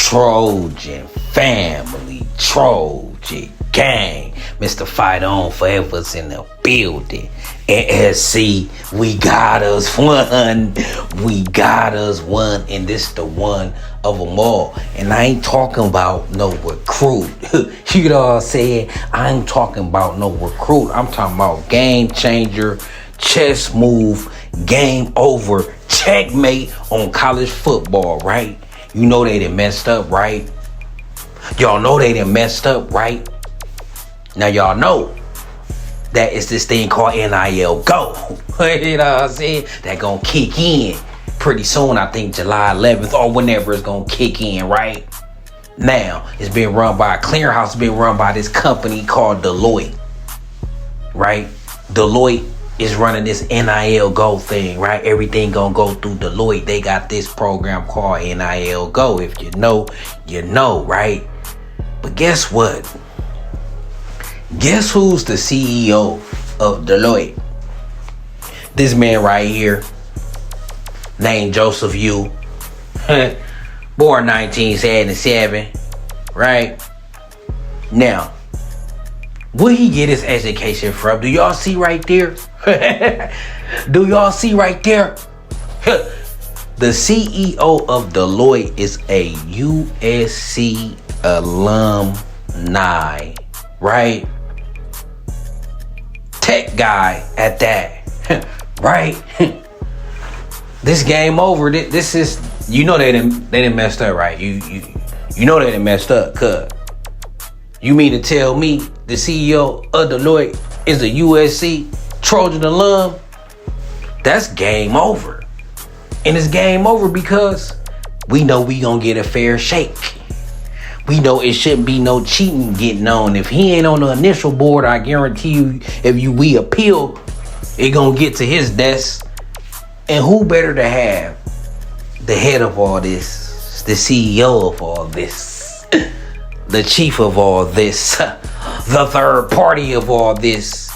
Trojan family, Trojan gang. Mr. Fight On Forever's in the building. NSC, we got us one. We got us one. And this the one of them all. And I ain't talking about no recruit. You know what I'm saying? I ain't talking about no recruit. I'm talking about game changer, chess move, game over, checkmate on college football, right? You know they done messed up, right? Y'all know they done messed up, right? Now y'all know that it's this thing called NIL Go. You know what I'm saying? That gonna kick in pretty soon. I think July 11th or whenever it's gonna kick in, right? Now, it's being run by a clearinghouse. It's being run by this company called Deloitte, right? Deloitte is running this NIL Go thing, right? Everything gonna go through Deloitte. They got this program called NIL Go. If you know, you know, right? But guess what? Guess who's the CEO of Deloitte? This man right here, named Joseph Yu, born 1977, right? Now, where he get his education from? Do y'all see right there? Do y'all see right there? The CEO of Deloitte is a USC alumni, right? Tech guy at that, right? This game over. This is, you know, they didn't messed up, right? You know they didn't messed up, cuz. You mean to tell me the CEO of Deloitte is a USC Trojan alum? That's game over. And it's game over because we know we gonna get a fair shake. We know it shouldn't be no cheating getting on. If he ain't on the initial board, I guarantee you, we appeal, it gonna get to his desk. And who better to have the head of all this, the CEO of all this, the chief of all this, the third party of all this,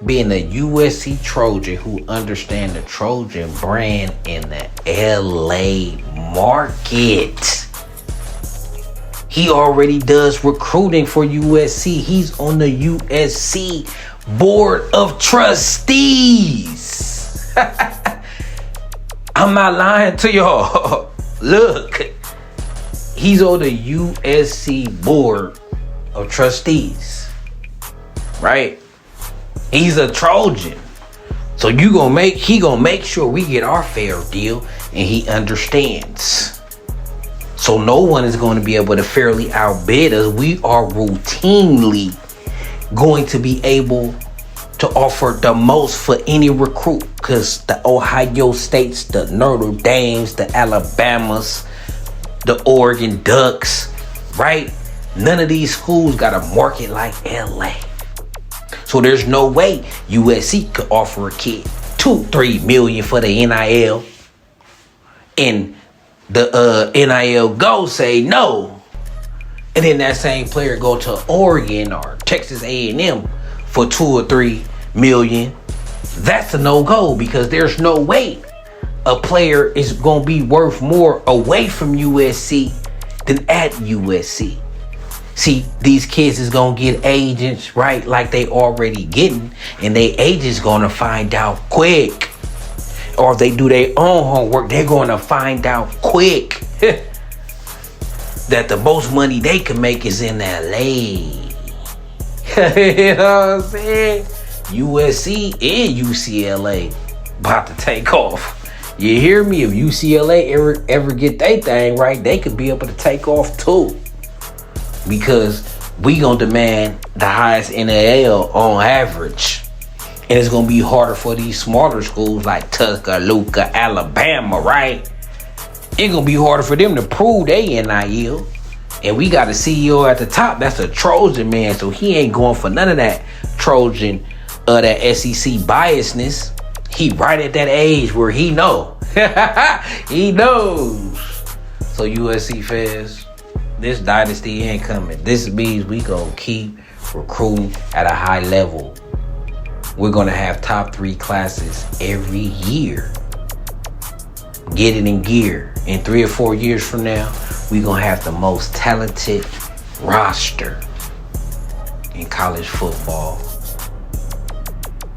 being a USC Trojan who understand the Trojan brand in the LA market. He already does recruiting for USC. He's on the USC Board of Trustees. I'm not lying to y'all. Look, he's on the USC Board of Trustees, right? He's a Trojan. So he gonna make sure we get our fair deal, and he understands. So no one is going to be able to fairly outbid us. We are routinely going to be able to offer the most for any recruit, because the Ohio States, the Notre Dames, the Alabamas, the Oregon Ducks, right? None of these schools got a market like LA. So there's no way USC could offer a kid $2-3 million for the NIL, and the NIL Go say no, and then that same player go to Oregon or Texas A&M for $2 or $3 million. That's a no-go, because there's no way a player is gonna be worth more away from USC than at USC. See, these kids is gonna get agents, right, like they already getting, and they agents gonna find out quick. Or if they do their own homework, they're going to find out quick that the most money they can make is in LA. You know what I'm saying? USC and UCLA about to take off. You hear me? If UCLA ever get their thing right, they could be able to take off too. Because we going to demand the highest NIL on average. And it's going to be harder for these smaller schools like Tuscaloosa, Alabama, right? It's going to be harder for them to prove they NIL. And we got a CEO at the top that's a Trojan man, so he ain't going for none of that Trojan, that SEC biasness. He right at that age where he know. He knows. So USC fans, this dynasty ain't coming. This means we going to keep recruiting at a high level. We're going to have top 3 classes every year. Get it in gear. In 3 or 4 years from now, we gonna have the most talented roster in college football.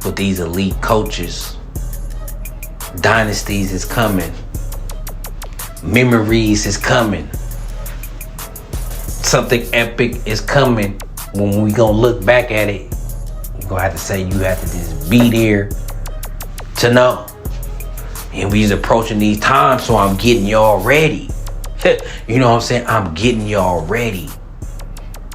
With these elite coaches, dynasties is coming. Memories is coming. Something epic is coming. When we gonna look back at it, we're gonna have to say you have to just be there to know. And we's approaching these times, so I'm getting y'all ready. You know what I'm saying? I'm getting y'all ready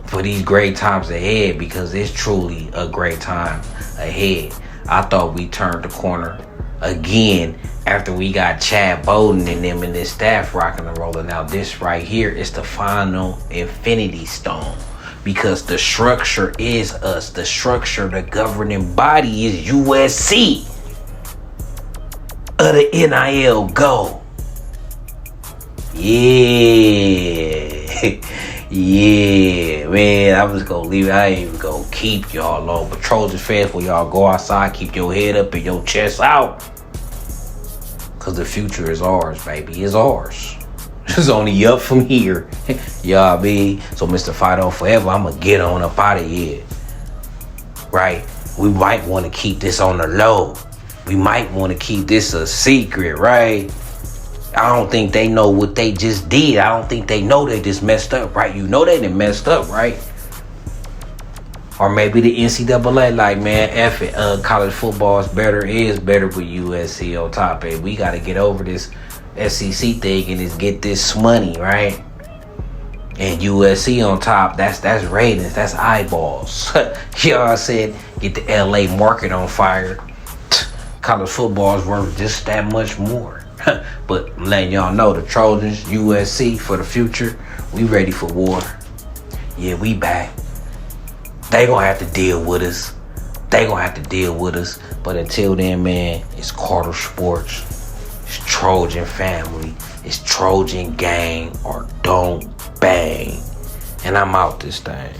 for these great times ahead, because it's truly a great time ahead. I thought we turned the corner again after we got Chad Bowden and them and this staff rocking and rolling. Now this right here is the final infinity stone, because the structure is us. The structure, the governing body is USC of the NIL Go. Yeah. Yeah, man, I'm just gonna leave it. I ain't even gonna keep y'all long. But Trojan fans, when y'all go outside, keep your head up and your chest out, cause the future is ours, baby. It's ours. It's only up from here. Y'all be. So Mr. Fight On Forever, I'ma get on up out of here. Right? We might want to keep this on the low. We might want to keep this a secret, right? I don't think they know what they just did. I don't think they know they just messed up, right? You know they done messed up, right? Or maybe the NCAA like, man, F it. College football is better with USC on top. Hey, we got to get over this SEC thing and just get this money, right? And USC on top, that's ratings, that's eyeballs. Y'all said get the LA market on fire. College football is worth just that much more. But I'm letting y'all know, the Trojans, USC for the future, we ready for war. Yeah, we back. They gonna have to deal with us. But until then, man, it's Carter Sports. It's Trojan family. It's Trojan gang or don't bang. And I'm out this thing.